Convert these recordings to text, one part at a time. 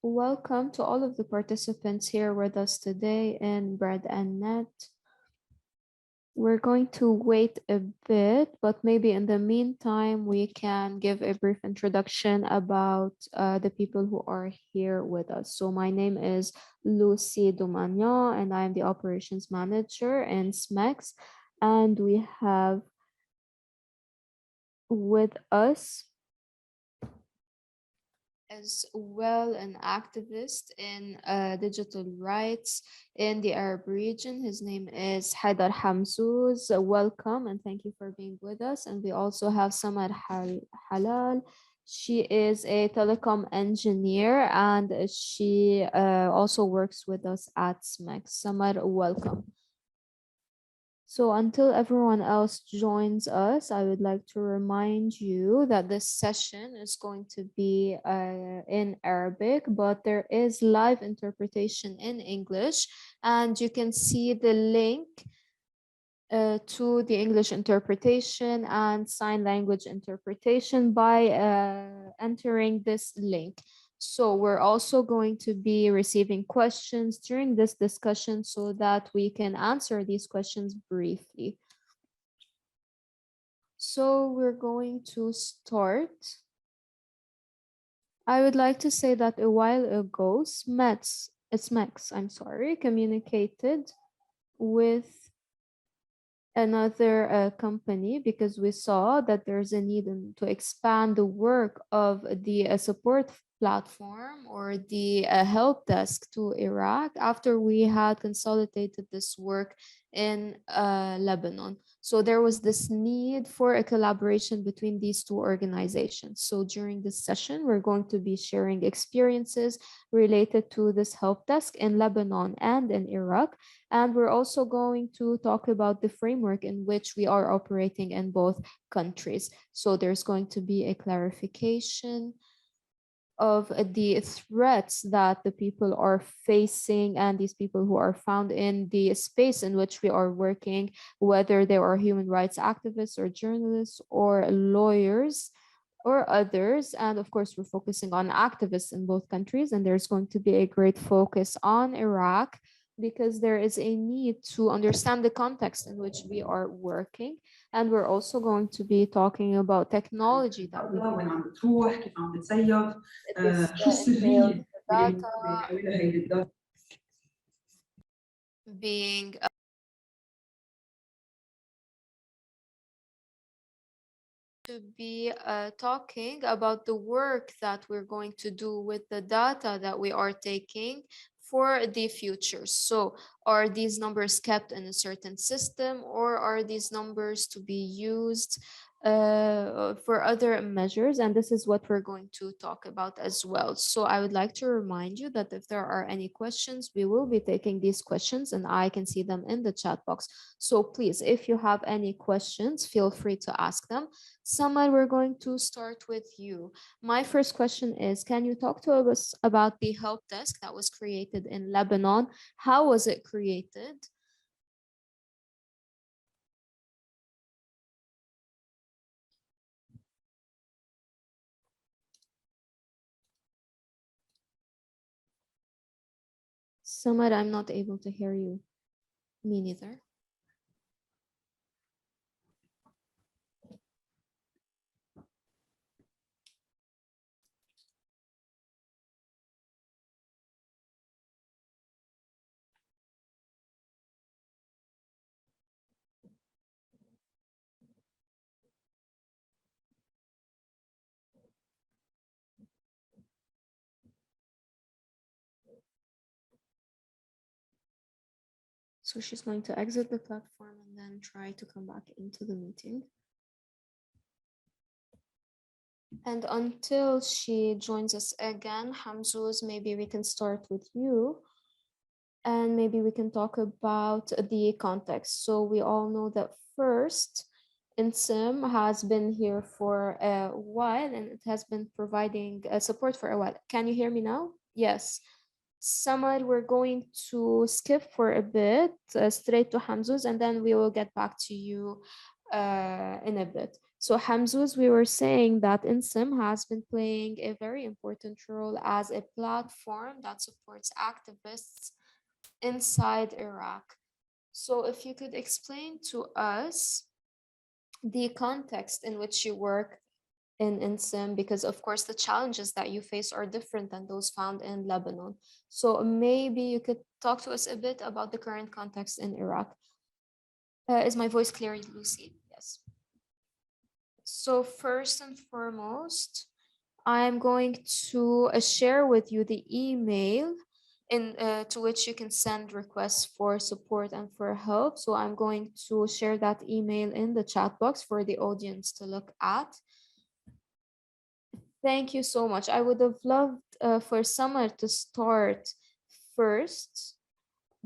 Welcome to all of the participants here with us today in Bread and Net. We're going to wait a bit, but maybe in the meantime, we can give a brief introduction about the people who are here with us. So my name is Lucie Doumanian, and I am the operations manager in SMEX. And we have with us as well an activist in digital rights in the Arab region. His name is Haydar Hamzoz. Welcome and thank you for being with us. And we also have Samar Halal. She is a telecom engineer and she also works with us at SMEX. Samar, welcome. So until everyone else joins us, I would like to remind you that this session is going to be in Arabic, but there is live interpretation in English, and you can see the link to the English interpretation and sign language interpretation by entering this link. So we're also going to be receiving questions during this discussion so that we can answer these questions briefly. So we're going to start. I would like to say that a while ago, SMEX, communicated with another company because we saw that there's a need to expand the work of the support platform or the help desk to Iraq after we had consolidated this work in Lebanon. So there was this need for a collaboration between these two organizations. So during this session, we're going to be sharing experiences related to this help desk in Lebanon and in Iraq. And we're also going to talk about the framework in which we are operating in both countries. So there's going to be a clarification of the threats that the people are facing and these people who are found in the space in which we are working, whether they are human rights activists or journalists or lawyers or others. And of course, we're focusing on activists in both countries. And there's going to be a great focus on Iraq because there is a need to understand the context in which we are working. And we're also going to be talking about technology that we وين عم بتروح كيف عم بتصيف شو entails السريه اللي data بيحولها هيدي الداتا being to be talking about the work that we're going to do with the data that we are taking for the future. So are these numbers kept in a certain system or are these numbers to be used for other measures? And this is what we're going to talk about as well. So I would like to remind you that if there are any questions, we will be taking these questions and I can see them in the chat box. So please, if you have any questions, feel free to ask them. Samar, we're going to start with you. My first question is, can you talk to us about the help desk that was created in Lebanon? How was it created? Samar, I'm not able to hear you. Me neither. So she's going to exit the platform and then try to come back into the meeting. And until she joins us again, Hamzoz, maybe we can start with you. And maybe we can talk about the context. So we all know that first, INSIM has been here for a while and it has been providing support for a while. Can you hear me now? Yes. Samar, we're going to skip for a bit straight to Hamzouz and then we will get back to you in a bit. So Hamzouz, we were saying that INSIM has been playing a very important role as a platform that supports activists inside Iraq. So if you could explain to us the context in which you work in INSIM, because of course the challenges that you face are different than those found in Lebanon. So maybe you could talk to us a bit about the current context in Iraq. Is my voice clear, Lucie? Yes. So first and foremost, I'm going to share with you the email in to which you can send requests for support and for help. So I'm going to share that email in the chat box for the audience to look at. Thank you so much. I would have loved for Samar to start first,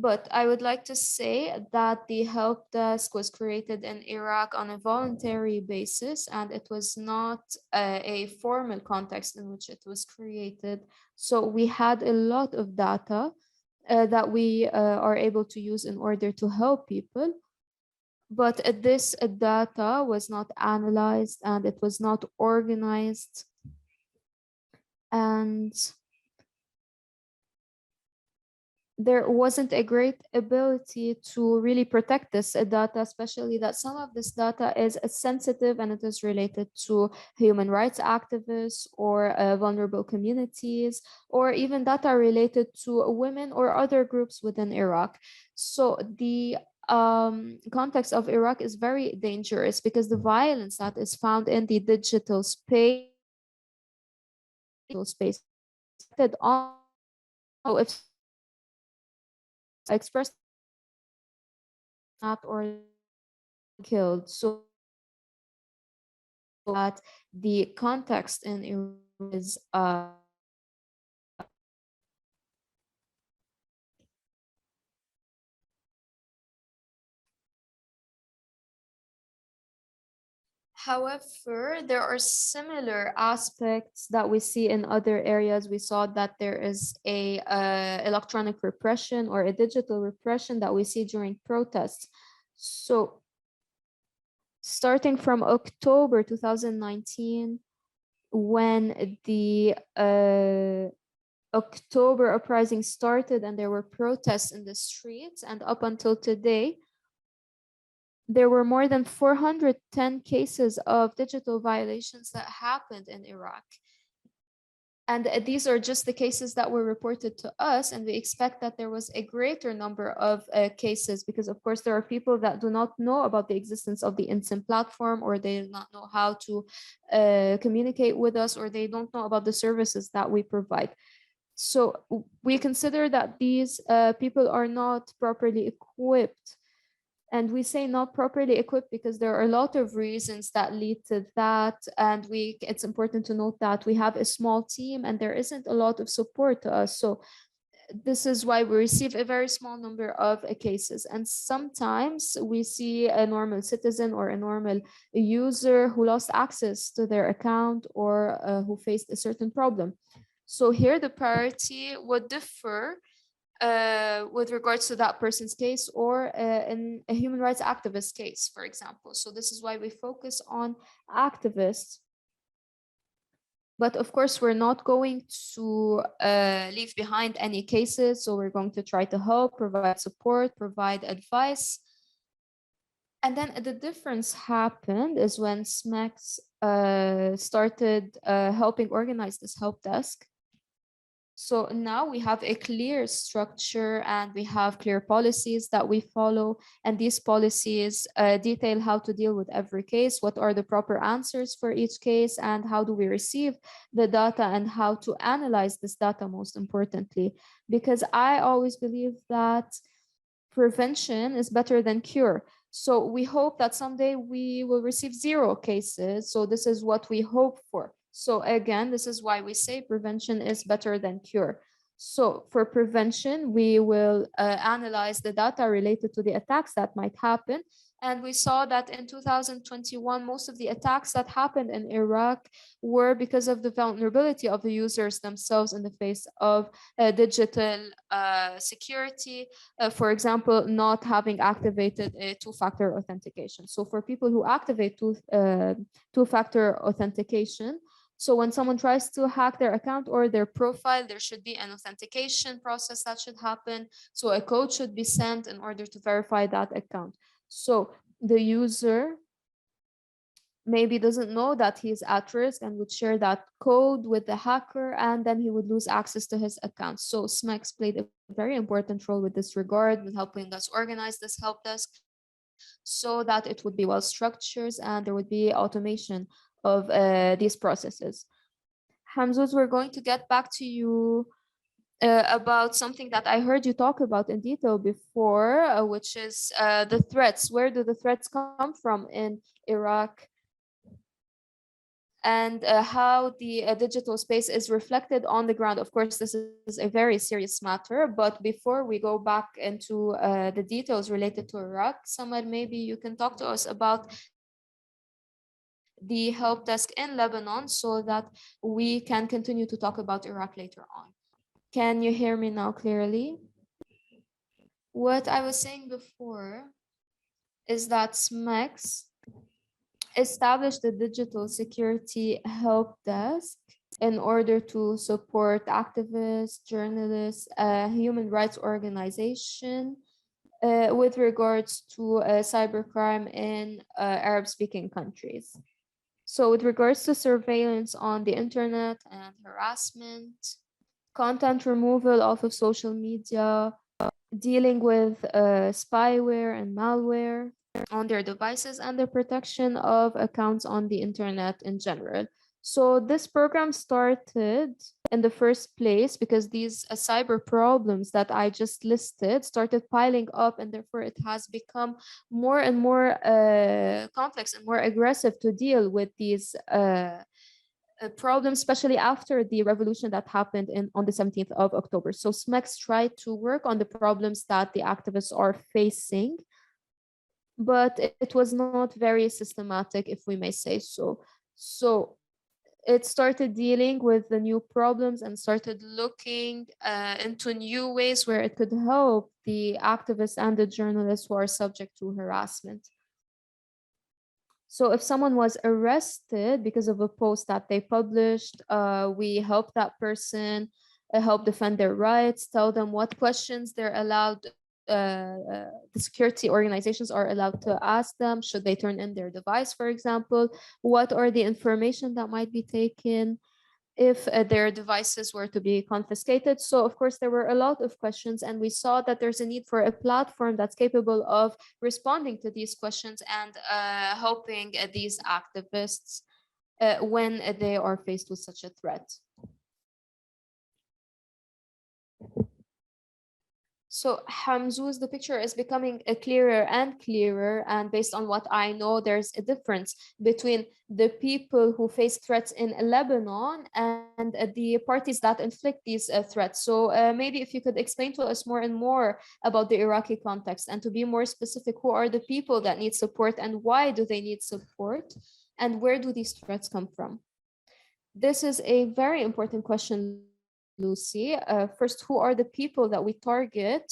but I would like to say that the help desk was created in Iraq on a voluntary basis, and it was not a formal context in which it was created. So we had a lot of data that we are able to use in order to help people. But this data was not analyzed and it was not organized. And there wasn't a great ability to really protect this data, especially that some of this data is sensitive and it is related to human rights activists or vulnerable communities, or even data related to women or other groups within Iraq. So the context of Iraq is very dangerous because the violence that is found in the digital space on. So if express not or killed. So that the context in Iran is however, there are similar aspects that we see in other areas. We saw that there is a electronic repression or a digital repression that we see during protests. So starting from October 2019, when the October uprising started and there were protests in the streets, and up until today, there were more than 410 cases of digital violations that happened in Iraq. And these are just the cases that were reported to us. And we expect that there was a greater number of cases because, of course, there are people that do not know about the existence of the INSIM platform, or they do not know how to communicate with us, or they don't know about the services that we provide. So we consider that these people are not properly equipped. And we say not properly equipped because there are a lot of reasons that lead to that. And it's important to note that we have a small team and there isn't a lot of support to us. So this is why we receive a very small number of cases. And sometimes we see a normal citizen or a normal user who lost access to their account or who faced a certain problem. So here the priority would differ with regards to that person's case or in a human rights activist case, for example. So this is why we focus on activists. But of course, we're not going to leave behind any cases. So we're going to try to help, provide support, provide advice. And then the difference happened is when SMEX started helping organize this help desk. So now we have a clear structure and we have clear policies that we follow. And these policies detail how to deal with every case, what are the proper answers for each case, and how do we receive the data and how to analyze this data, most importantly. Because I always believe that prevention is better than cure. So we hope that someday we will receive 0 cases. So this is what we hope for. So again, this is why we say prevention is better than cure. So for prevention, we will analyze the data related to the attacks that might happen. And we saw that in 2021, most of the attacks that happened in Iraq were because of the vulnerability of the users themselves in the face of digital security. For example, not having activated a two-factor authentication. So for people who activate two-factor authentication, so when someone tries to hack their account or their profile, there should be an authentication process that should happen. So a code should be sent in order to verify that account. So the user maybe doesn't know that he's at risk and would share that code with the hacker, and then he would lose access to his account. So SMEX played a very important role with this regard, with helping us organize this help desk so that it would be well structured and there would be automation of these processes. Hamzouz, we're going to get back to you about something that I heard you talk about in detail before, which is the threats. Where do the threats come from in Iraq, and how the digital space is reflected on the ground? Of course, this is a very serious matter, but before we go back into the details related to Iraq, Samar, maybe you can talk to us about the help desk in Lebanon so that we can continue to talk about Iraq later on. Can you hear me now clearly? What I was saying before is that SMEX established the Digital Security Helpdesk in order to support activists, journalists, human rights organization with regards to cybercrime in Arab-speaking countries. So with regards to surveillance on the internet and harassment, content removal off of social media, dealing with spyware and malware on their devices, and the protection of accounts on the internet in general. So this program started in the first place because these cyber problems that I just listed started piling up, and therefore it has become more and more complex and more aggressive to deal with these problem, especially after the revolution that happened on the 17th of October. So SMEX tried to work on the problems that the activists are facing, but it was not very systematic, if we may say so. So it started dealing with the new problems and started looking into new ways where it could help the activists and the journalists who are subject to harassment. So if someone was arrested because of a post that they published, we help that person help defend their rights, tell them what questions they're allowed, the security organizations are allowed to ask them. Should they turn in their device, for example? What are the information that might be taken if their devices were to be confiscated? So, of course, there were a lot of questions, and we saw that there's a need for a platform that's capable of responding to these questions and helping these activists when they are faced with such a threat. So Hamzouz, the picture is becoming clearer and clearer. And based on what I know, there's a difference between the people who face threats in Lebanon and the parties that inflict these threats. So maybe if you could explain to us more and more about the Iraqi context, and to be more specific, who are the people that need support and why do they need support? And where do these threats come from? This is a very important question, Lucie. First, who are the people that we target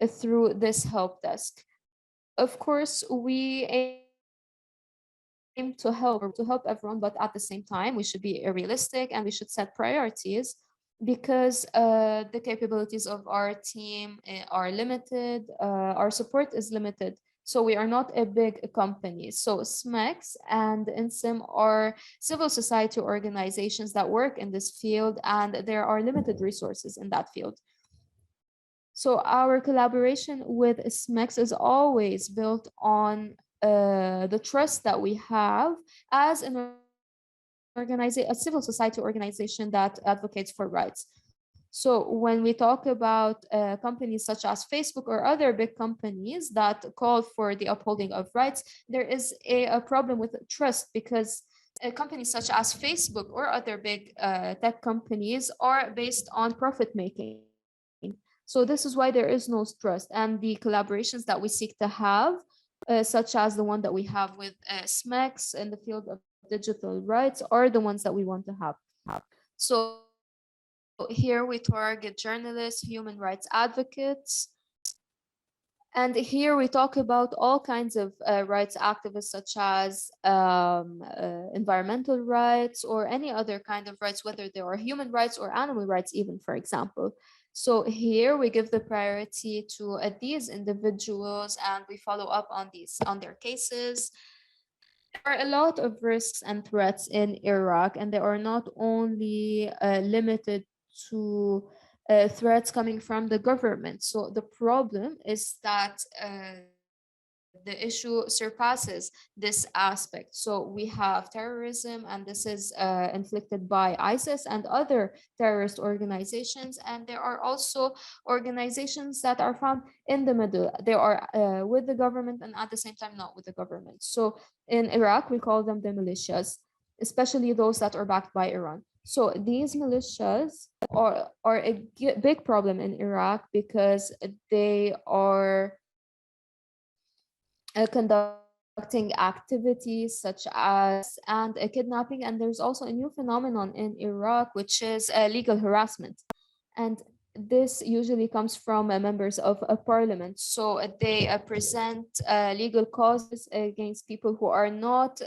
through this help desk? Of course, we aim to help everyone, but at the same time, we should be realistic and we should set priorities because the capabilities of our team are limited, our support is limited. So we are not a big company. So SMEX and INSIM are civil society organizations that work in this field, and there are limited resources in that field. So our collaboration with SMEX is always built on the trust that we have as a civil society organization that advocates for rights. So when we talk about companies such as Facebook or other big companies that call for the upholding of rights, there is a problem with trust, because companies such as Facebook or other big tech companies are based on profit making. So this is why there is no trust. And the collaborations that we seek to have such as the one that we have with SMEX in the field of digital rights, are the ones that we want to have. So here we target journalists, human rights advocates, and here we talk about all kinds of rights activists, such as environmental rights or any other kind of rights, whether they are human rights or animal rights, even, for example. So here we give the priority to these individuals and we follow up on their cases. There are a lot of risks and threats in Iraq, and they are not only limited to threats coming from the government. So the problem is that the issue surpasses this aspect. So we have terrorism, and this is inflicted by ISIS and other terrorist organizations. And there are also organizations that are found in the middle. They are with the government and at the same time not with the government. So in Iraq, we call them the militias, especially those that are backed by Iran. So these militias are a big problem in Iraq because they are conducting activities such as and kidnapping. And there's also a new phenomenon in Iraq, which is legal harassment. And this usually comes from members of a parliament. So they present legal causes against people who are not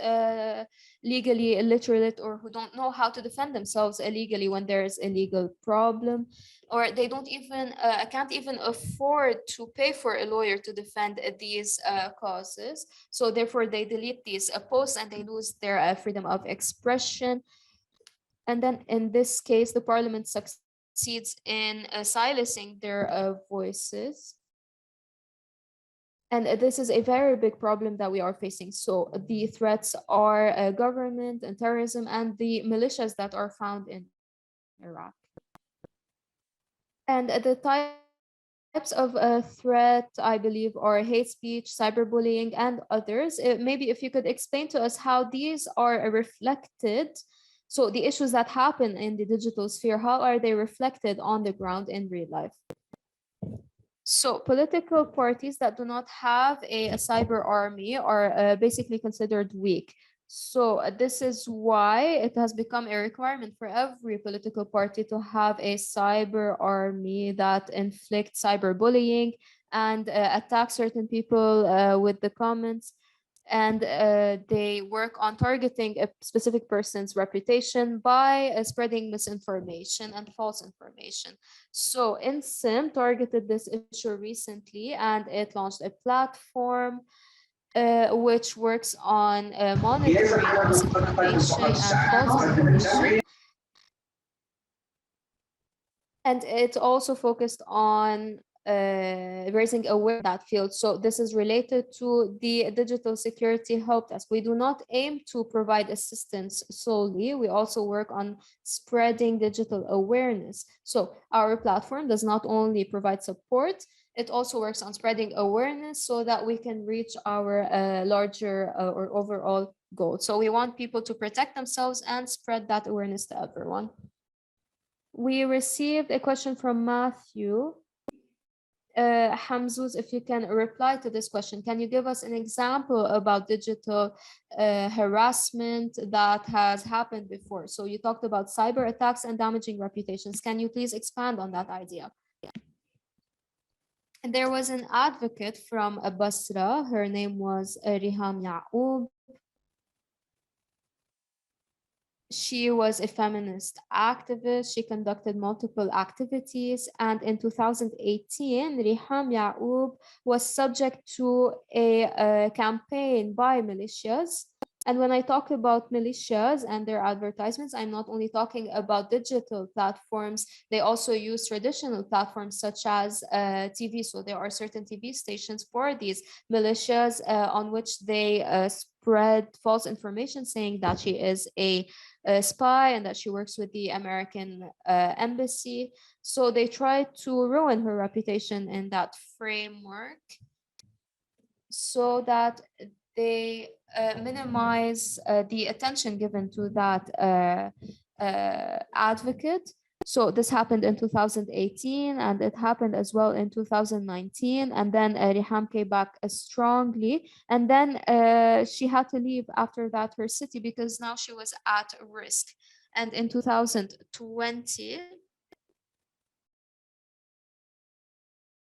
legally illiterate or who don't know how to defend themselves illegally when there is a legal problem, or they don't even can't even afford to pay for a lawyer to defend these causes. So therefore they delete these posts and they lose their freedom of expression. And then in this case, the parliament succeeds in silencing their voices. And this is a very big problem that we are facing. So the threats are government and terrorism and the militias that are found in Iraq. And the types of threat, I believe, are hate speech, cyberbullying, and others. Maybe if you could explain to us how these are reflected. So the issues that happen in the digital sphere, how are they reflected on the ground in real life? So political parties that do not have a cyber army are basically considered weak. So this is why it has become a requirement for every political party to have a cyber army that inflicts cyberbullying and attack certain people with the comments. And they work on targeting a specific person's reputation by spreading misinformation and false information. So INSIM targeted this issue recently and it launched a platform which works on monitoring misinformation and false information. And it also focused on raising awareness in that field. So this is related to the Digital Security Helpdesk. We do not aim to provide assistance solely. We also work on spreading digital awareness. So our platform does not only provide support, it also works on spreading awareness so that we can reach our larger or overall goal. So we want people to protect themselves and spread that awareness to everyone. We received a question from Matthew. Hamzoz, if you can reply to this question, can you give us an example about digital harassment that has happened before? So you talked about cyber attacks and damaging reputations. Can you please expand on that idea? And there was an advocate from Basra. Her name was Riham Ya'oub. She was a feminist activist. She conducted multiple activities. And in 2018, Riham Ya'oub was subject to a campaign by militias. And when I talk about militias and their advertisements, I'm not only talking about digital platforms, they also use traditional platforms such as TV. So there are certain TV stations for these militias on which they spread false information saying that she is a spy and that she works with the American embassy. So they try to ruin her reputation in that framework so that they minimize the attention given to that advocate. So this happened in 2018, and it happened as well in 2019. And then Riham came back strongly. And then she had to leave after that her city because now she was at risk. And in 2020,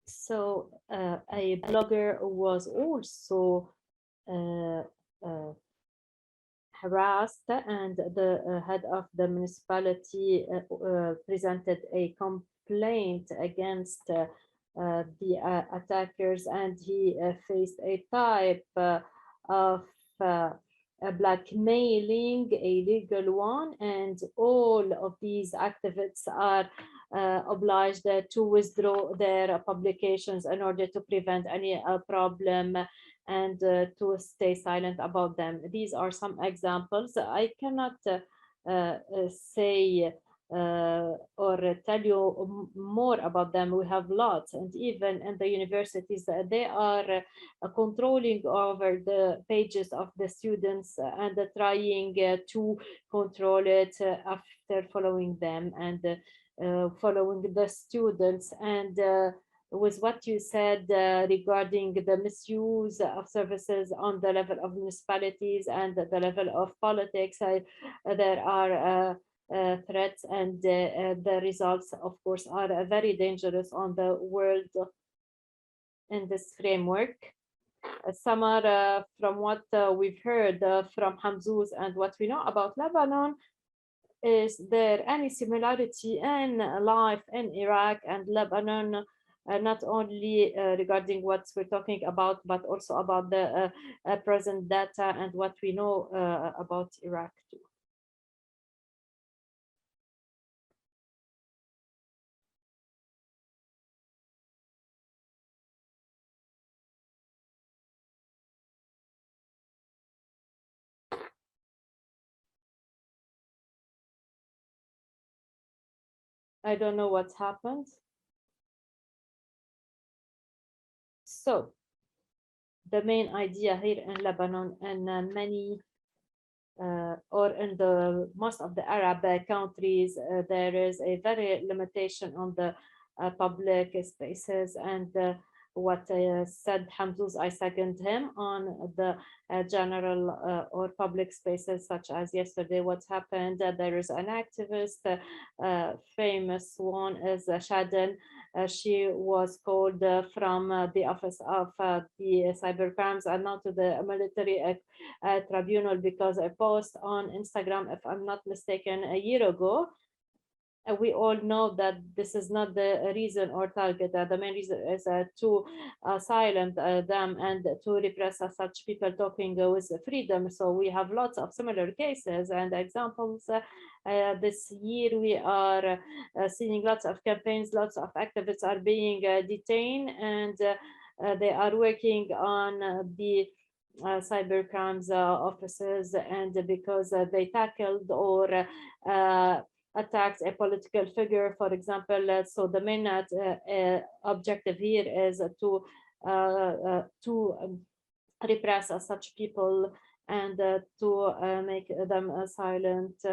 So a blogger was also uh, uh, harassed, and the head of the municipality presented a complaint against the attackers, and he faced a type of blackmailing, a legal one, and all of these activists are obliged to withdraw their publications in order to prevent any problem and to stay silent about them. These are some examples. I cannot say or tell you more about them. We have lots, and even in the universities, they are controlling over the pages of the students and trying to control it after following them and following the students. And with what you said regarding the misuse of services on the level of municipalities and the level of politics, there are threats, and the results, of course, are very dangerous on the world in this framework. Samar, from what we've heard from Hamzoz and what we know about Lebanon, is there any similarity in life in Iraq and Lebanon, not only regarding what we're talking about, but also about the present data and what we know about Iraq too? I don't know what's happened. So the main idea here in Lebanon and many or in the most of the Arab countries, there is a very limitation on the public spaces. And what said Hamzouz, I second him on the general or public spaces, such as yesterday, what's happened. There is an activist, famous one is Shaden. She was called from the office of the cybercrimes and now to the military tribunal because I post on Instagram, if I'm not mistaken, a year ago. We all know that this is not the reason or target. The main reason is to silence them and to repress such people talking with freedom. So we have lots of similar cases and examples. This year we are seeing lots of campaigns, lots of activists are being detained, and they are working on the cybercrimes offices, and because they tackled or attacked a political figure, for example. So the main objective here is to repress such people and to make them silent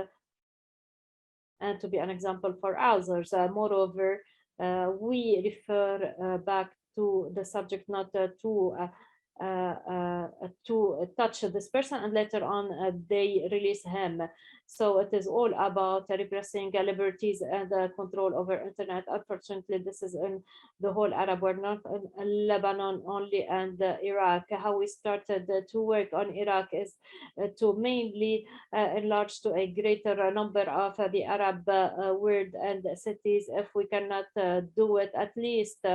and to be an example for others. Moreover, we refer back to the subject not to touch this person, and later on they release him. So it is all about repressing liberties and control over internet. Unfortunately, this is in the whole Arab world, not in Lebanon only, and Iraq. How we started to work on Iraq is to mainly enlarge to a greater number of the Arab world and cities. If we cannot do it, at least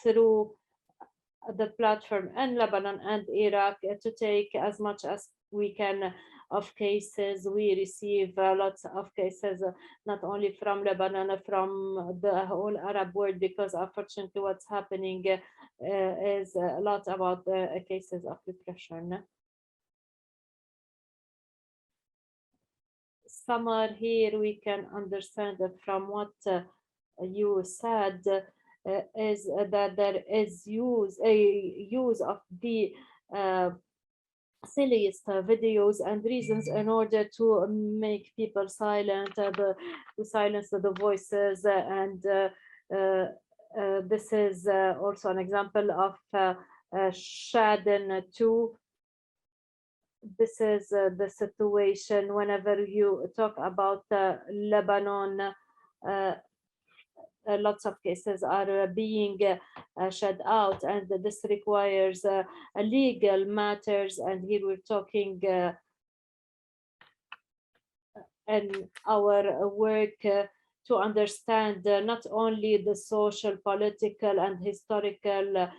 through the platform in Lebanon and Iraq, to take as much as we can of cases. We receive lots of cases, not only from Lebanon, from the whole Arab world, because unfortunately what's happening is a lot about cases of repression. Samar, here we can understand from what you said is that there is a use of the silliest videos and reasons in order to make people silent, to silence the voices, and this is also an example of Shadden 2. This is the situation whenever you talk about Lebanon. Uh, Lots of cases are being shed out, and this requires legal matters. And here we're talking in our work to understand not only the social, political, and historical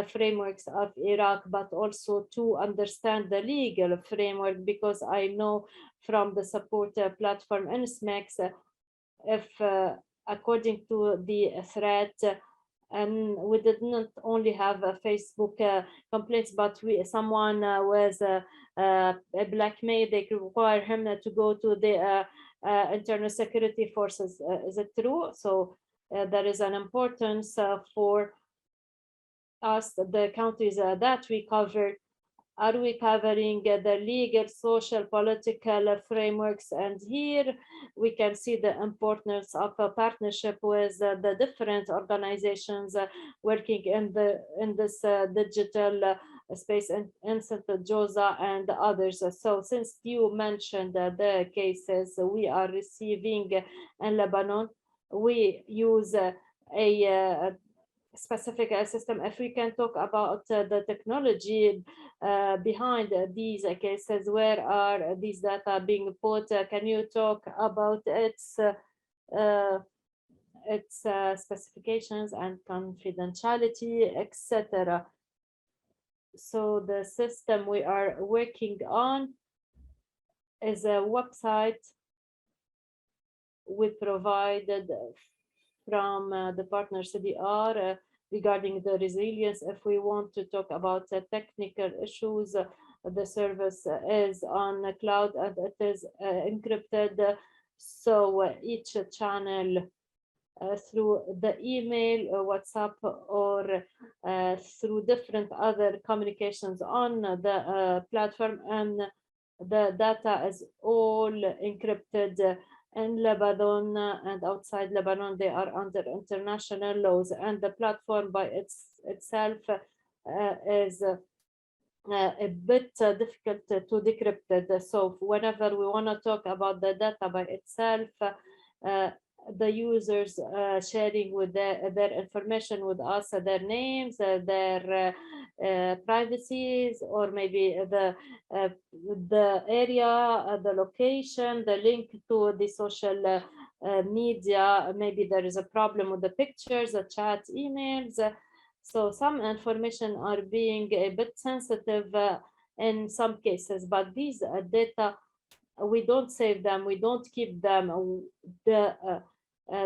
frameworks of Iraq, but also to understand the legal framework, because I know from the support platform NSMEX, if according to the threat, and we did not only have Facebook complaints, but someone was blackmailed. They require him to go to the internal security forces. Is it true? So there is an importance for us, the countries that we covered. Are we covering the legal, social, political frameworks? And here we can see the importance of a partnership with the different organizations working in this digital space, and Joza and others. So since you mentioned the cases we are receiving in Lebanon, we use a specific system. If we can talk about the technology behind these cases, where are these data being put? Can you talk about its specifications and confidentiality, etc.? So the system we are working on is a website we provided from the partner CDR regarding the resilience. If we want to talk about technical issues, the service is on the cloud and it is encrypted. So each channel through the email, WhatsApp, or through different other communications on the platform, and the data is all encrypted in Lebanon and outside Lebanon. They are under international laws, and the platform by itself is a bit difficult to decrypt it. So whenever we want to talk about the data by itself, the users sharing with their information with us, their names, their privacies, or maybe the area, the location, the link to the social media. Maybe there is a problem with the pictures, the chat, emails. So some information are being a bit sensitive in some cases, but these data, we don't save them, we don't keep them. The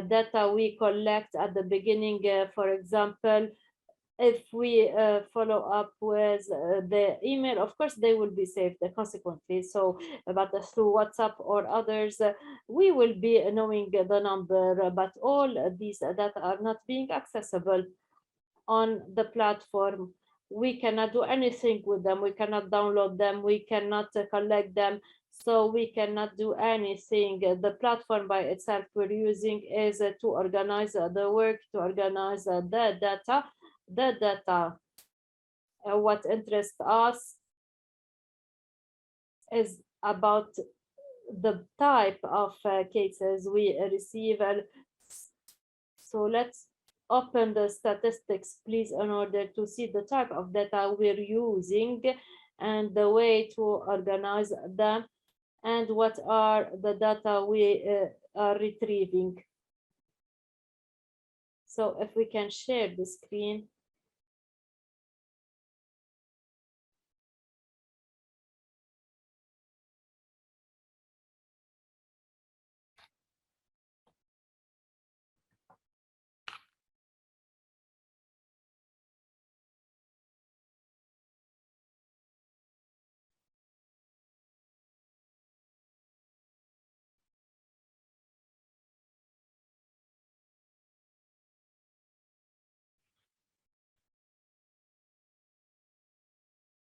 data we collect at the beginning, for example, if we follow up with the email, of course they will be saved consequently. So but through WhatsApp or others, we will be knowing the number, but all these data are not being accessible on the platform. We cannot do anything with them, we cannot download them, we cannot collect them, so we cannot do anything. The platform by itself we're using is to organize the work, to organize the data. The data, what interests us is about the type of cases we receive. So let's open the statistics, please, in order to see the type of data we're using and the way to organize them, and what are the data we are retrieving. So if we can share the screen.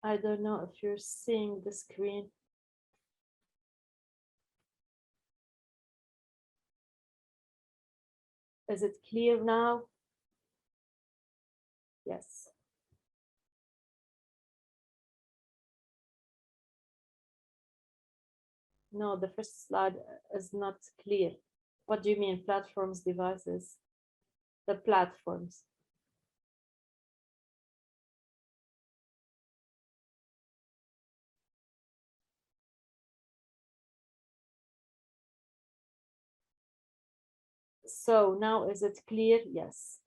I don't know if you're seeing the screen. Is it clear now? Yes. No, the first slide is not clear. What do you mean, platforms, devices? The platforms. So now is it clear? Yes.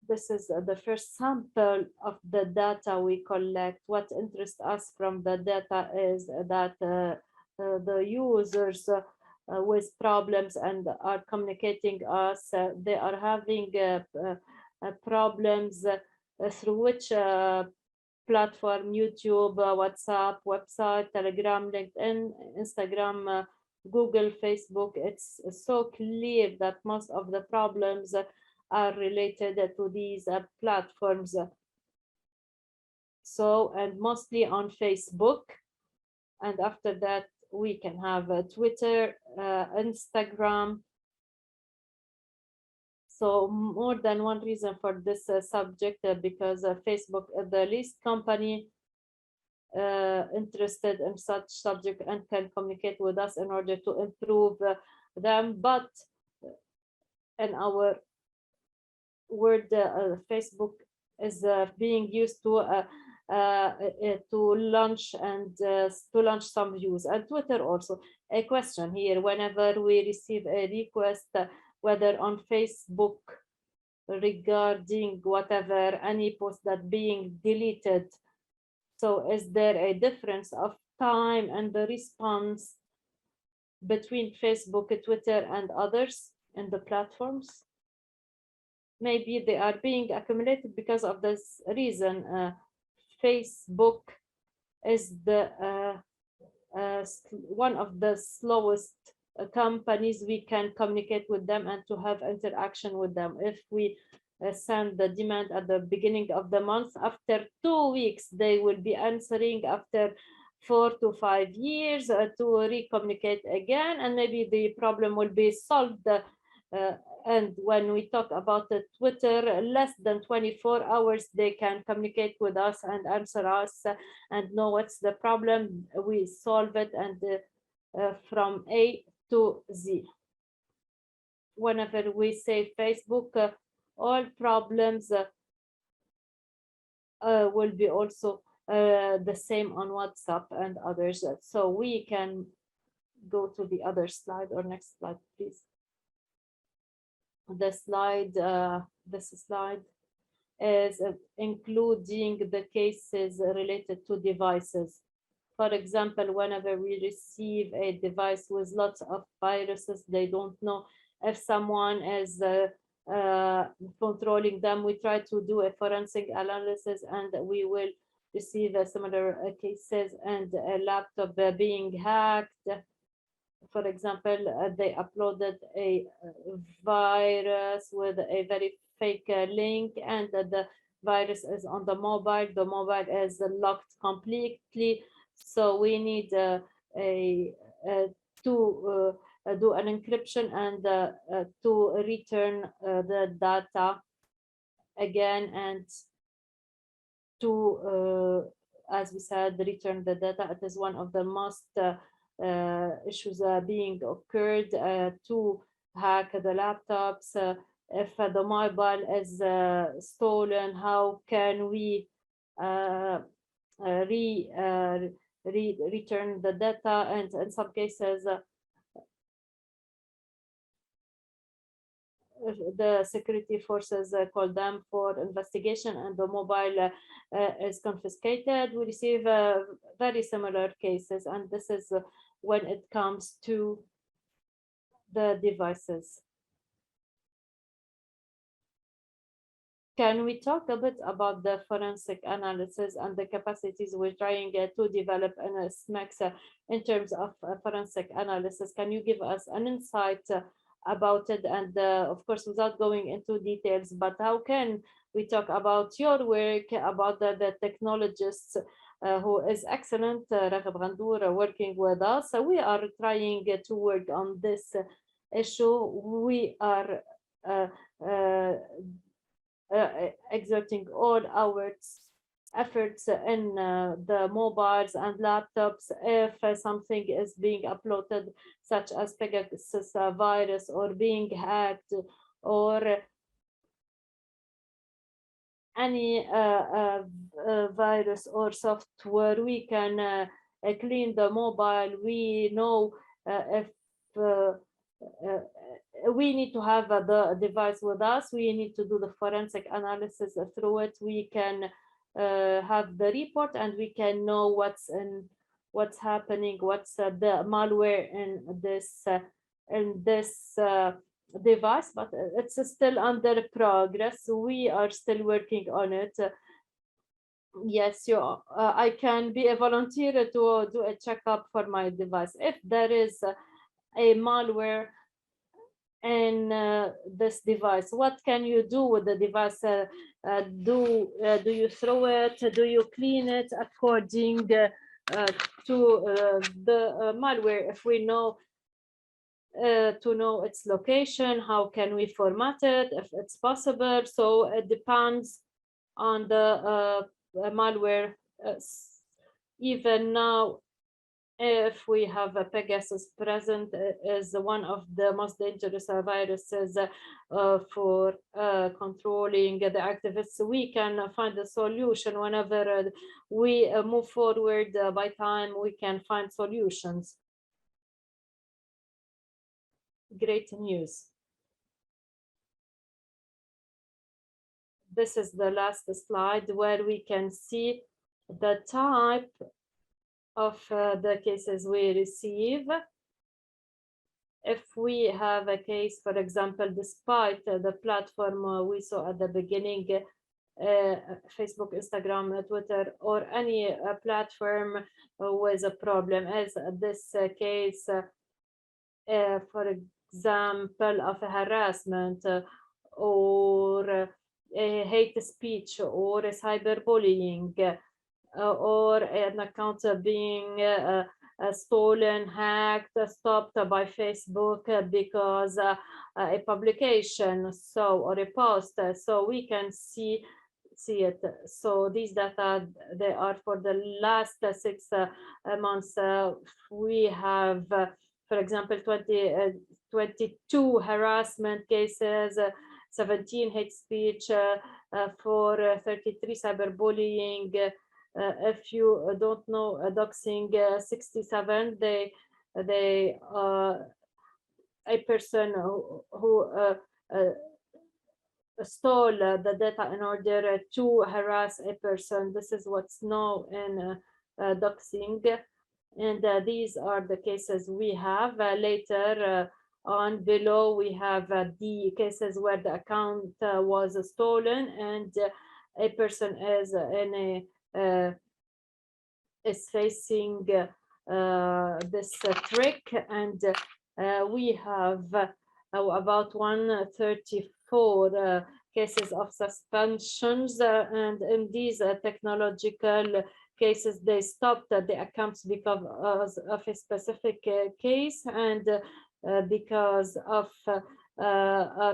This is the first sample of the data we collect. What interests us from the data is that the users with problems and are communicating us, they are having problems through which platform, YouTube, WhatsApp, website, Telegram, LinkedIn, Instagram, Google, Facebook. It's so clear that most of the problems are related to these platforms. So, and mostly on Facebook. And after that, we can have Twitter, Instagram. So more than one reason for this subject, because Facebook is the least company interested in such subject and can communicate with us in order to improve them. But in our word, Facebook is being used to launch and to launch some views, and Twitter also. A question here: whenever we receive a request, whether on Facebook regarding whatever any post that being deleted, so is there a difference of time and the response between Facebook, Twitter, and others in the platforms? Maybe they are being accumulated because of this reason. Facebook is the one of the slowest companies we can communicate with them and to have interaction with them. If we send the demand at the beginning of the month, after 2 weeks they will be answering, after 4 to 5 years to recommunicate again, and maybe the problem will be solved. And when we talk about the Twitter, less than 24 hours they can communicate with us and answer us and know what's the problem. We solve it, and from A to Z. Whenever we say Facebook, all problems will be also the same on WhatsApp and others. So we can go to the other slide, or next slide, please. The slide, this slide is including the cases related to devices. For example, whenever we receive a device with lots of viruses, they don't know if someone is controlling them. We try to do a forensic analysis, and we will receive similar cases, and a laptop being hacked. For example, they uploaded a virus with a very fake link, and the virus is on the mobile. The mobile is locked completely. So we need to do an encryption and to return the data again, and to, as we said, return the data. It is one of the most issues being occurred to hack the laptops. If the mobile is stolen, how can we return the data? And in some cases, the security forces call them for investigation, and the mobile is confiscated. We receive very similar cases, and this is when it comes to the devices. Can we talk a bit about the forensic analysis and the capacities we're trying to develop in SMEX in terms of forensic analysis? Can you give us an insight about it? And of course, without going into details, but how can we talk about your work, about the technologists who is excellent, Raghib Ghandour, working with us. So we are trying to work on this issue. We are uh, uh, exerting all our efforts in the mobiles and laptops if something is being uploaded, such as Pegasus virus or being hacked or any virus or software. We can clean the mobile. We know if we need to have the device with us. We need to do the forensic analysis through it. We can have the report and we can know what's happening, what's the malware in this device, but it's still under progress. We are still working on it. Yes, I can be a volunteer to do a checkup for my device. If there is a malware in this device, what can you do with the device? Do you throw it? Do you clean it according to the malware? If we know to know its location, how can we format it if it's possible? So it depends on the malware. Even now, if we have a Pegasus present, is one of the most dangerous viruses for controlling the activists. We can find a solution whenever we move forward by time. We can find solutions. Great news. This is the last slide where we can see the type of the cases we receive. If we have a case, for example, despite the platform we saw at the beginning, Facebook, Instagram, Twitter, or any platform with a problem, as this case, for example, of harassment or hate speech or cyberbullying, or an account being stolen, hacked, stopped by Facebook because a publication or a post, so we can see it. So these data, they are for the last 6 months. We have, for example, 22 harassment cases, 17 hate speech, for 33 cyberbullying. If you don't know doxing, 67, they a person who stole the data in order to harass a person. This is what's known in doxing, and these are the cases we have. Later on below, we have the cases where the account was stolen and a person is in a is facing this trick, and we have about 134 cases of suspensions, and in these technological cases, they stopped the accounts because of a specific case, and because of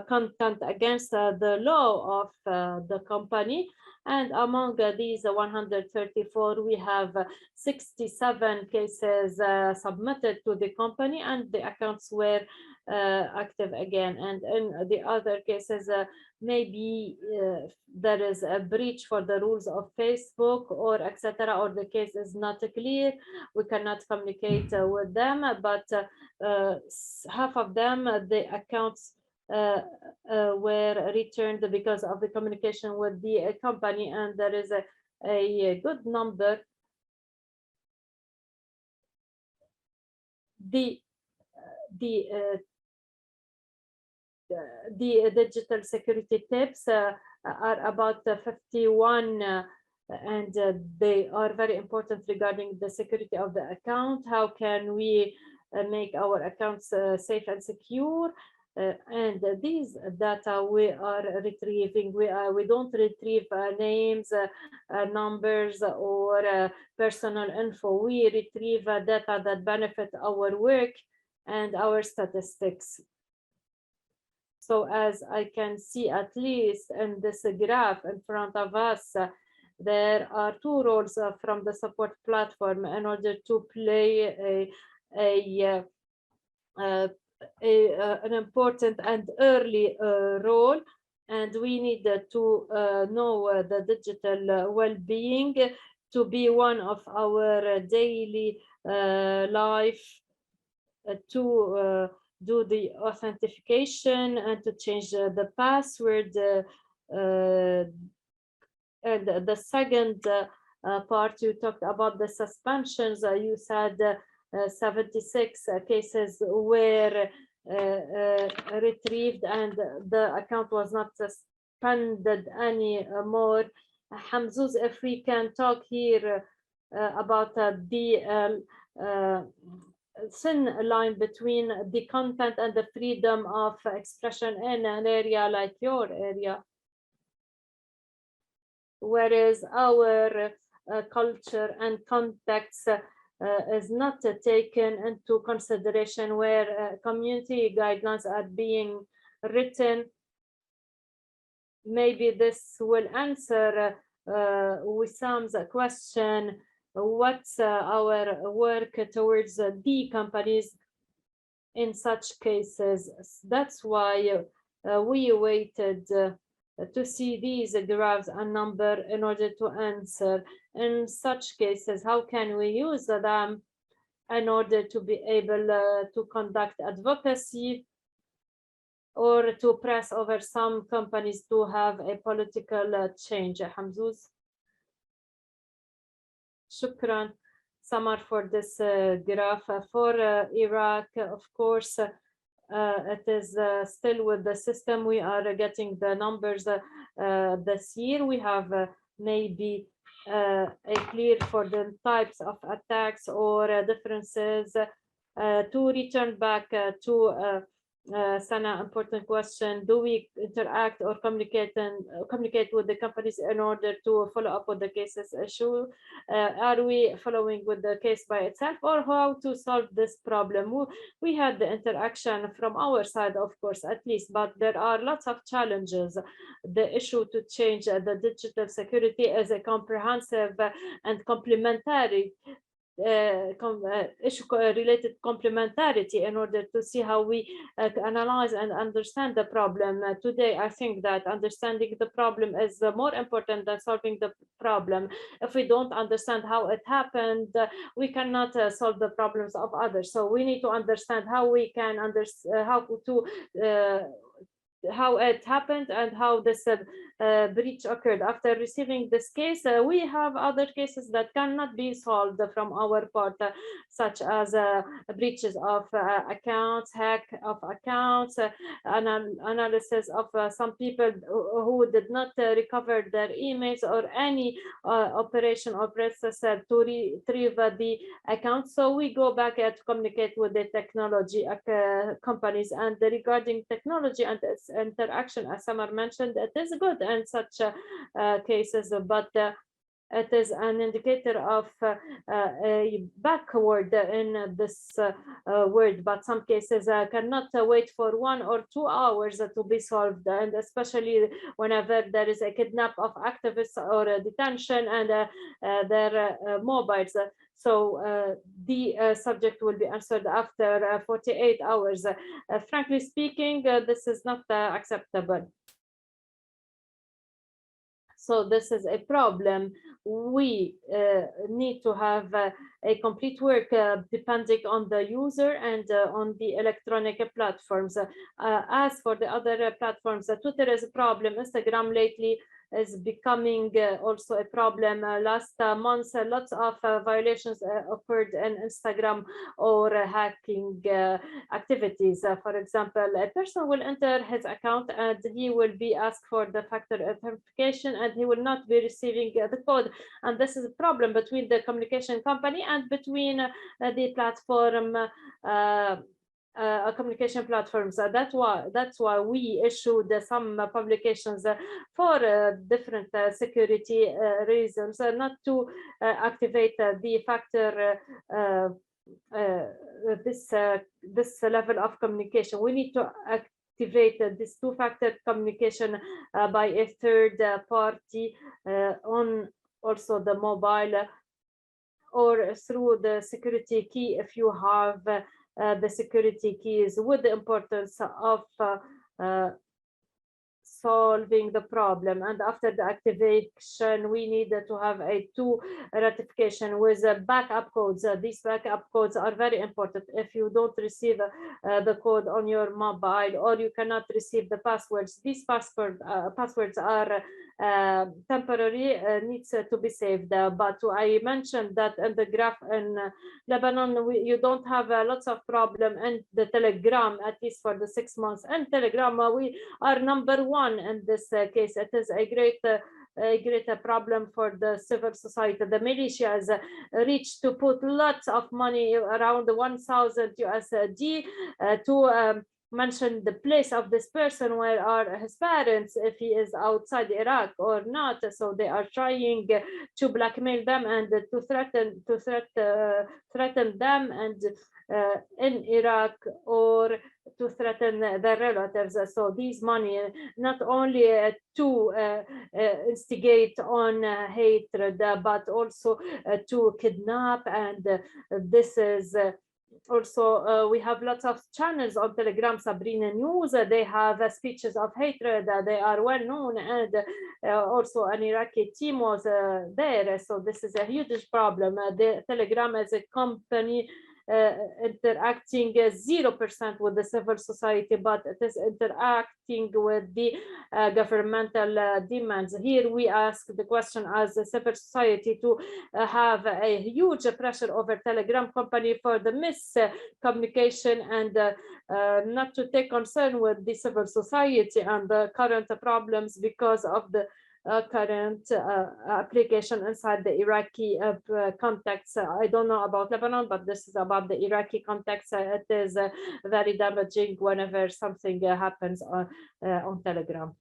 content against the law of the company. And among these 134, we have 67 cases submitted to the company, and the accounts were active again. And in the other cases, maybe there is a breach for the rules of Facebook or etc., or the case is not clear. We cannot communicate with them, but half of them, the accounts were returned because of the communication with the company, and there is a good number. The digital security tips are about 51, and they are very important regarding the security of the account. How can we make our accounts safe and secure? And these data we are retrieving, we don't retrieve names, numbers, or personal info. We retrieve data that benefit our work and our statistics. So as I can see, at least in this graph in front of us, there are two roles from the support platform in order to play an important and early role, and we need to know the digital well-being to be one of our daily life, to do the authentication and to change the password. And the second part, you talked about the suspensions. You said 76 cases were retrieved and the account was not suspended anymore. Hamzoz, if we can talk here about the thin line between the content and the freedom of expression in an area like your area, whereas our culture and context is not taken into consideration, where community guidelines are being written. Maybe this will answer Wissam's question, what's our work towards the companies in such cases. That's why we waited to see these graphs and number in order to answer. In such cases, how can we use them in order to be able to conduct advocacy or to press over some companies to have a political change? Hamzoz. Shukran, Samar, for this graph. For Iraq, of course, it is still with the system. We are getting the numbers this year. We have maybe a clear for the types of attacks or differences. To return back to Sana, important question. Do we interact or communicate with the companies in order to follow up with the cases issue? Are we following with the case by itself, or how to solve this problem? We had the interaction from our side, of course, at least, but there are lots of challenges. The issue to change the digital security is a comprehensive and complementary issue related complementarity in order to see how we analyze and understand the problem. Today, I think that understanding the problem is more important than solving the problem. If we don't understand how it happened, we cannot solve the problems of others. So we need to understand how we can how it happened and how this breach occurred. After receiving this case, we have other cases that cannot be solved from our part, such as breaches of accounts, hack of accounts, analysis of some people who did not recover their emails, or any operation or process to retrieve the account. So we go back to communicate with the technology companies. And regarding technology and its interaction, as Samar mentioned, it is good in such cases, but it is an indicator of a backward in this word. But some cases cannot wait for 1 or 2 hours to be solved, and especially whenever there is a kidnap of activists or a detention and their mobiles. So the subject will be answered after 48 hours. Frankly speaking, this is not acceptable. So this is a problem. We need to have a complete work depending on the user and on the electronic platforms. As for the other platforms, Twitter is a problem. Instagram lately is becoming also a problem. Last month, lots of violations occurred in Instagram or hacking activities. For example, a person will enter his account and he will be asked for the factor authentication, and he will not be receiving the code. And this is a problem between the communication company and between the platform communication platforms. That's why we issued some publications for different security reasons, not to activate the factor this level of communication. We need to activate this two-factor communication by a third party on also the mobile or through the security key if you have the security keys, with the importance of solving the problem. And after the activation, we needed to have a two ratification with backup codes. These backup codes are very important. If you don't receive the code on your mobile, or you cannot receive the passwords, these passwords are temporary, needs to be saved. But I mentioned that in the graph in Lebanon, you don't have lots of problem in the Telegram, at least for the 6 months. And Telegram, we are number one in this case. It is a great problem for the civil society. The militias reached to put lots of money, around 1,000 USD, to mention the place of this person, where are his parents, if he is outside Iraq or not. So they are trying to blackmail them and to threaten them and in Iraq, or to threaten their relatives. So these money not only to instigate on hatred, but also to kidnap. And this is also we have lots of channels on Telegram, Sabrina News. They have speeches of hatred. They are well known, and also an Iraqi team was there. So this is a huge problem. The Telegram as a company interacting 0% with the civil society, but it is interacting with the governmental demands. Here we ask the question as a civil society to have a huge pressure over Telegram company for the miscommunication, and not to take concern with the civil society and the current problems because of the current application inside the Iraqi context. I don't know about Lebanon, but this is about the Iraqi context. It is very damaging whenever something happens on Telegram.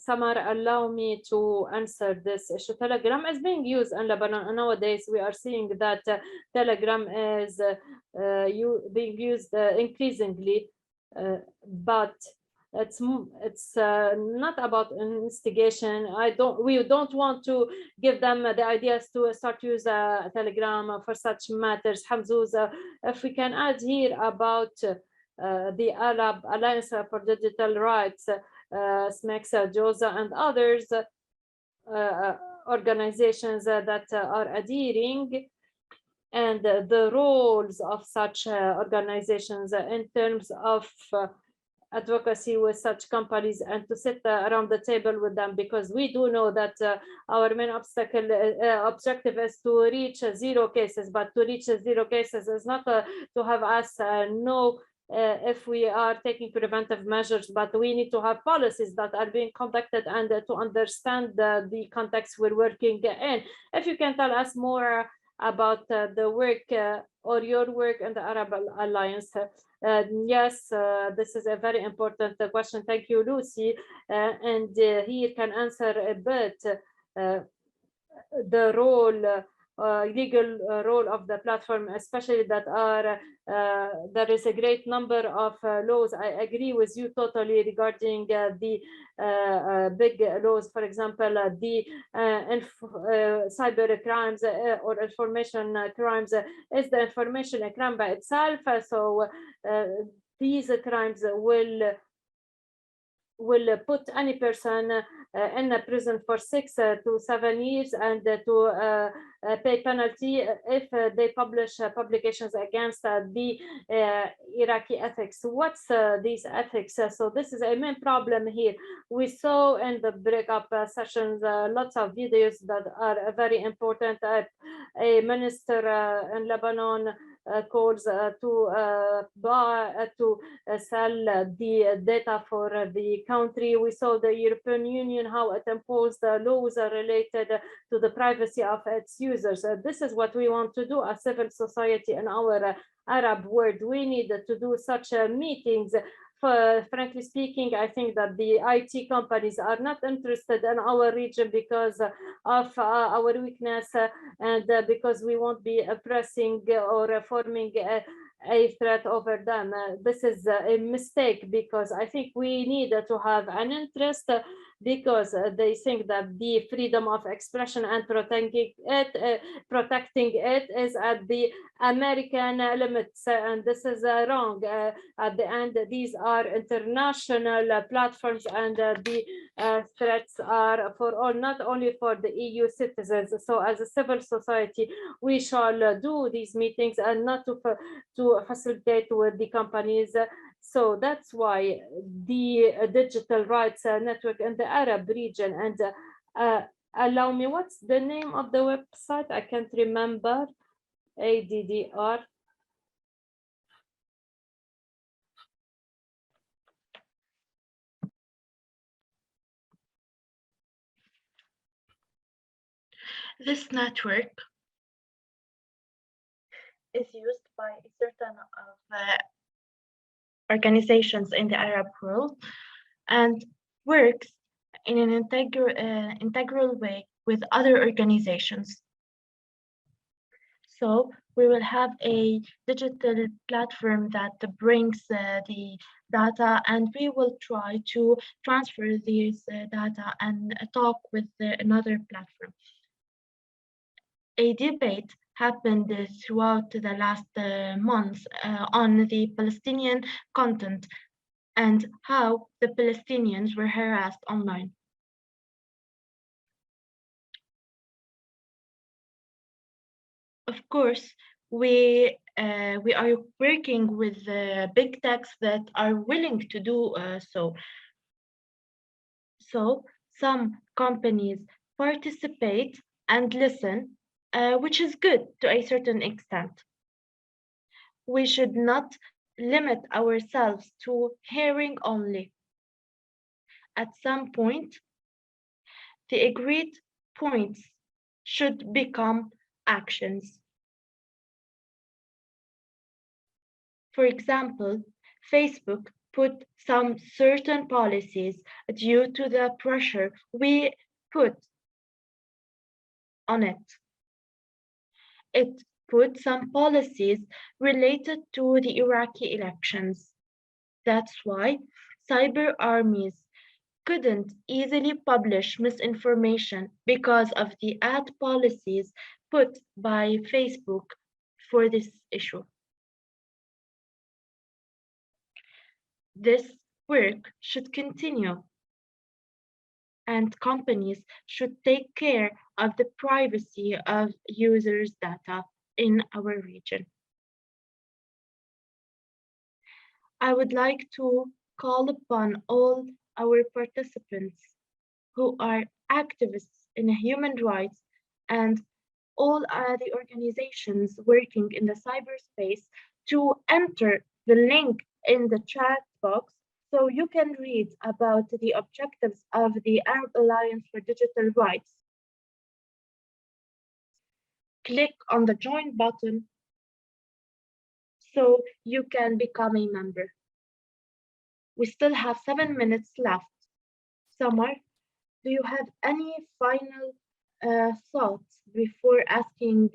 Samar, allow me to answer this issue. Telegram is being used in Lebanon, and nowadays we are seeing that Telegram is being used increasingly, but it's not about instigation. We don't want to give them the ideas to start use Telegram for such matters. Hamzoz, if we can add here about the Arab Alliance for Digital Rights, SMEX, JOSA, and others organizations that are adhering, and the roles of such organizations in terms of advocacy with such companies, and to sit around the table with them, because we do know that our main objective is to reach 0 cases, but to reach 0 cases is not to have us know if we are taking preventive measures, but we need to have policies that are being conducted, and to understand the context we're working in. If you can tell us more about the work or your work in the Arab Alliance. Yes, this is a very important question. Thank you, Lucie. And here can answer a bit the role, legal role of the platform, especially that there is a great number of laws. I agree with you totally regarding the big laws. For example, the cyber crimes or information crimes. Is the information a crime by itself? So these crimes will put any person in a prison for 6 to 7 years, and to pay penalty if they publish publications against the Iraqi ethics. What's these ethics? So this is a main problem here. We saw in the breakup sessions lots of videos that are very important. A minister in Lebanon calls to sell the data for the country. We saw the European Union, how it imposed laws related to the privacy of its users. This is what we want to do as civil society in our Arab world. We need to do such meetings. Frankly speaking, I think that the IT companies are not interested in our region because of our weakness and because we won't be pressing or forming a threat over them. This is a mistake because I think we need to have an interest because they think that the freedom of expression and protecting it is at the American limits, and this is wrong. At the end, these are international platforms, and the threats are for all, not only for the EU citizens. So as a civil society, we shall do these meetings and not to facilitate with the companies. So that's why the Digital Rights Network in the Arab region, and allow me, what's the name of the website? I can't remember. ADDR. This network is used by a certain of organizations in the Arab world and works in an integral way with other organizations. So we will have a digital platform that brings the data, and we will try to transfer these data and talk with another platform. A debate happened throughout the last months on the Palestinian content and how the Palestinians were harassed online. Of course, we are working with big techs that are willing to do so. So some companies participate and listen, which is good to a certain extent. We should not limit ourselves to hearing only. At some point, the agreed points should become actions. For example, Facebook put some certain policies due to the pressure we put on it. It put some policies related to the Iraqi elections. That's why cyber armies couldn't easily publish misinformation because of the ad policies put by Facebook for this issue. This work should continue, and companies should take care of the privacy of users' data in our region. I would like to call upon all our participants who are activists in human rights and all the organizations working in the cyberspace to enter the link in the chat box so you can read about the objectives of the Arab Alliance for Digital Rights. Click on the join button so you can become a member. We still have 7 minutes left. Samar, do you have any final thoughts before asking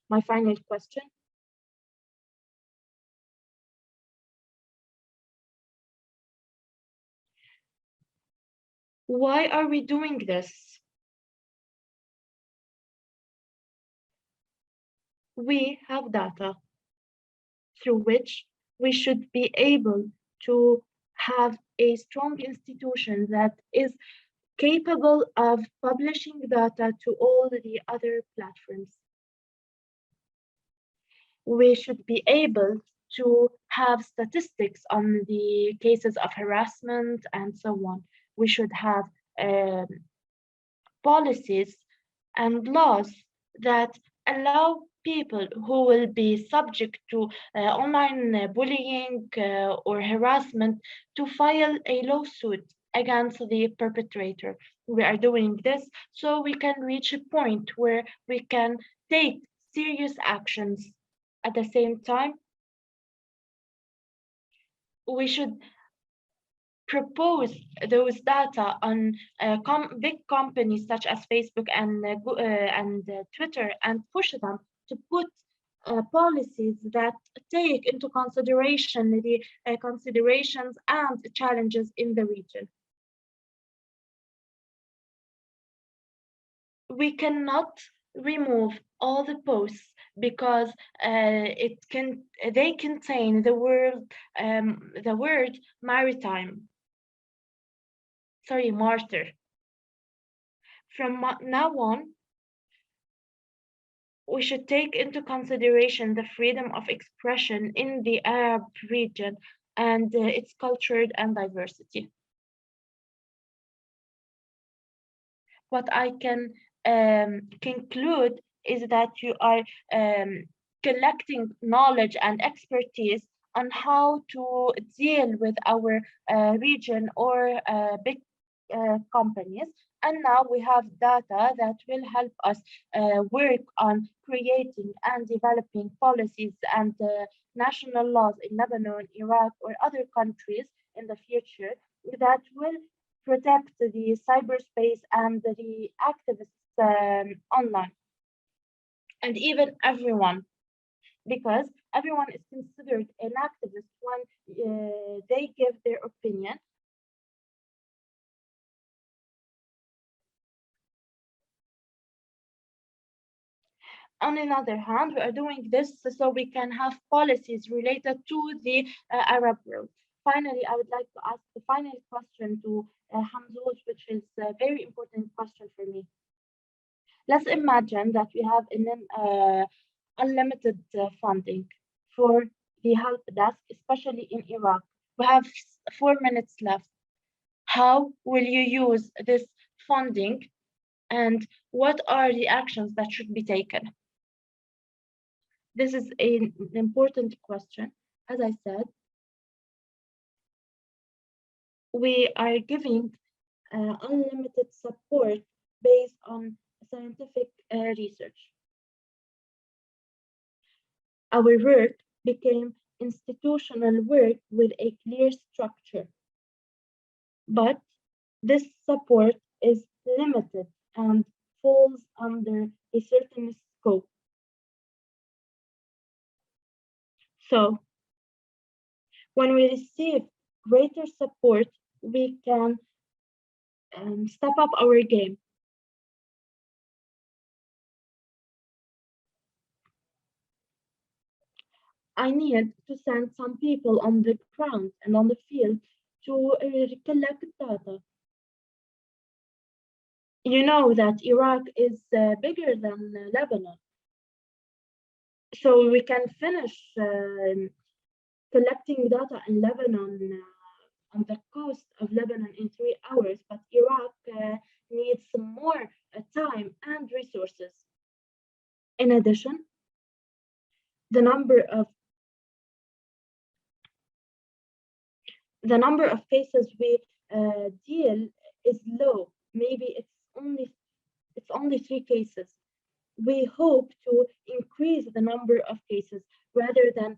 my final question? Why are we doing this? We have data through which we should be able to have a strong institution that is capable of publishing data to all the other platforms. We should be able to have statistics on the cases of harassment and so on. We should have policies and laws that allow people who will be subject to online bullying or harassment to file a lawsuit against the perpetrator. We are doing this so we can reach a point where we can take serious actions. At the same time, we should propose those data on big companies such as Facebook and Twitter and push them to put policies that take into consideration the considerations and challenges in the region. We cannot remove all the posts because they contain the word maritime. Sorry, martyr. From now on, we should take into consideration the freedom of expression in the Arab region and its culture and diversity. What I can conclude is that you are collecting knowledge and expertise on how to deal with our region or big companies. And now we have data that will help us work on creating and developing policies and national laws in Lebanon, Iraq, or other countries in the future that will protect the cyberspace and the activists online, and even everyone, because everyone is considered an activist when they give their opinion. On the other hand, we are doing this so we can have policies related to the Arab world. Finally, I would like to ask the final question to Hamzoz, which is a very important question for me. Let's imagine that we have an unlimited funding for the help desk, especially in Iraq. We have 4 minutes left. How will you use this funding, and what are the actions that should be taken? This is an important question. As I said, we are giving unlimited support based on scientific research. Our work became institutional work with a clear structure, but this support is limited and falls under a certain scope. So, when we receive greater support, we can step up our game. I need to send some people on the ground and on the field to collect data. You know that Iraq is bigger than Lebanon, so we can finish collecting data in Lebanon on the coast of Lebanon in 3 hours, but Iraq needs more time and resources. In addition, the number of cases we deal is low. Maybe it's only 3 cases. We hope to increase the number of cases rather than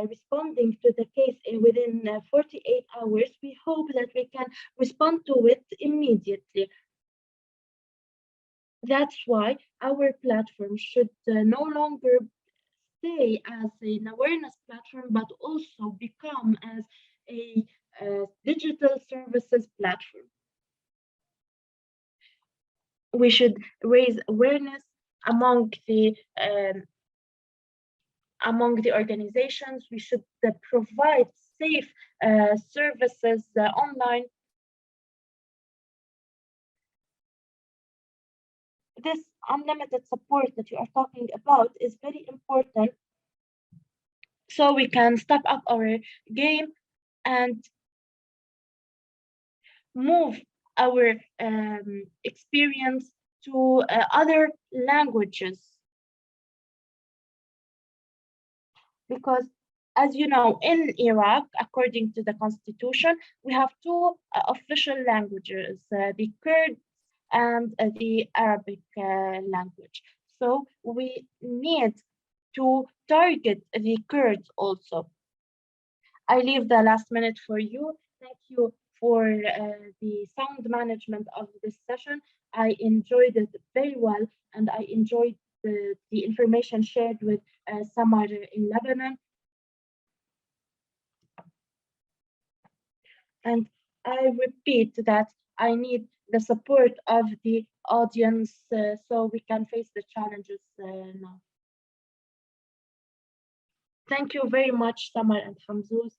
responding to the case within 48 hours. We hope that we can respond to it immediately. That's why our platform should no longer stay as an awareness platform, but also become as a digital services platform. We should raise awareness among the organizations. We should provide safe services online. This unlimited support that you are talking about is very important, so we can step up our game and move our experience to other languages. because, as you know, in Iraq, according to the constitution, we have two official languages, the Kurd and the Arabic language. So we need to target the Kurds also. I leave the last minute for you. Thank you for the sound management of this session. I enjoyed it very well, and I enjoyed the information shared with Samar in Lebanon. And I repeat that I need the support of the audience so we can face the challenges now. Thank you very much, Samar and Hamzoz.